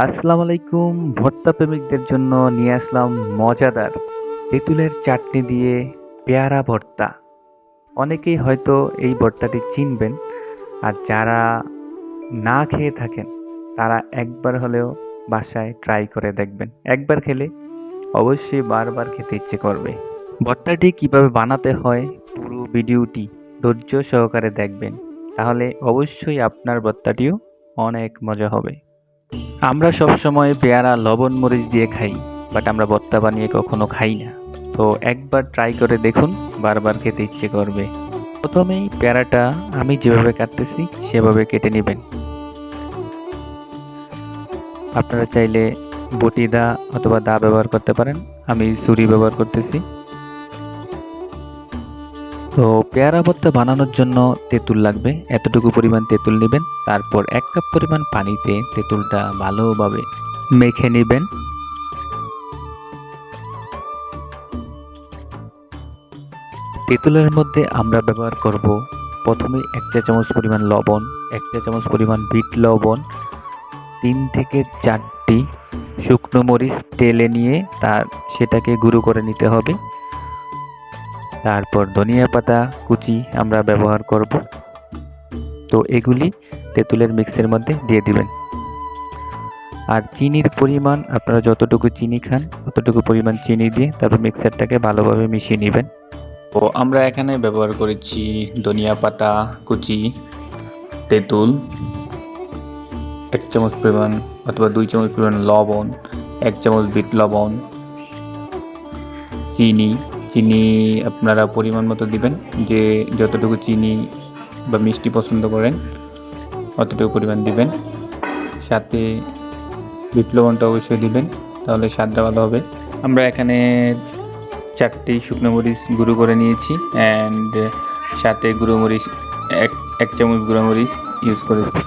আসসালামু আলাইকুম। ভর্তা প্রেমিকদের জন্য নিয়ে আসলাম মজাদার তেঁতুলের চাটনি দিয়ে পেয়ারা ভর্তা। অনেকেই হয়তো এই ভর্তাটি চিনবেন, আর যারা না খেয়ে থাকেন তারা একবার হলেও বাসায় ট্রাই করে দেখবেন। একবার খেলে অবশ্যই বারবার খেতে ইচ্ছে করবে। ভর্তাটি কিভাবে বানাতে হয় পুরো ভিডিওটি ধৈর্য সহকারে দেখবেন, তাহলে অবশ্যই আপনার ভর্তাটিও অনেক মজা হবে। আমরা সবসময় পেয়ারা লবণ মরিচ দিয়ে খাই, বাট আমরা ভর্তা বানিয়ে কখনো খাই না। তো একবার ট্রাই করে দেখুন, বারবার খেতে ইচ্ছে করবে। প্রথমেই পেয়ারাটা আমি যেভাবে কাটতেছি সেভাবে কেটে নেবেন। আপনারা চাইলে বটি দা অথবা দা ব্যবহার করতে পারেন, আমি ছুরি ব্যবহার করতেছি। তো পেয়ারা ভর্তা বানানোর জন্য তেঁতুল লাগবে, এতটুকু পরিমাণ তেঁতুল নেবেন। তারপর 1 কাপ পরিমাণ পানিতে তেঁতুলটা ভালোভাবে মেখে নেবেন। তেঁতুলের মধ্যে আমরা ব্যবহার করব প্রথমে 1 চা চামচ পরিমাণ লবণ, 1 চা চামচ পরিমাণ বিট লবণ, 3 থেকে 4টি শুকনো মরিচ টেলে নিয়ে সেটাকে গুঁড়ো করে নিতে হবে। তারপর ধনিয়া পাতা কুচি আমরা ব্যবহার করব। তো এগুলি তেঁতুলের মিক্সের মধ্যে দিয়ে দিবেন। আর চিনির পরিমাণ আপনারা যতটুকু চিনি খান ততটুকু পরিমাণ চিনি দিয়ে তারপর মিক্সারটাকে ভালোভাবে মিশিয়ে নেবেন। তো আমরা এখানে ব্যবহার করেছি ধনিয়া পাতা কুচি, তেঁতুল, 1 চামচ পরিমাণ অথবা 2 চামচ পরিমাণ লবণ, 1 চামচ বিট লবণ, চিনি। চিনি আপনারা পরিমাণ মতো দিবেন, যে যতটুকু চিনি বা মিষ্টি পছন্দ করেন অতটুকু পরিমাণ দিবেন। সাথে বিট লবণটা অবশ্যই দিবেন, তাহলে স্বাদটা ভালো হবে। আমরা এখানে 4টি শুকনো মরিচ গুঁড়ো করে নিয়েছি, অ্যান্ড সাথে গুঁড়ো মরিচ এক চামচ গুঁড়ো মরিচ ইউজ করেছি।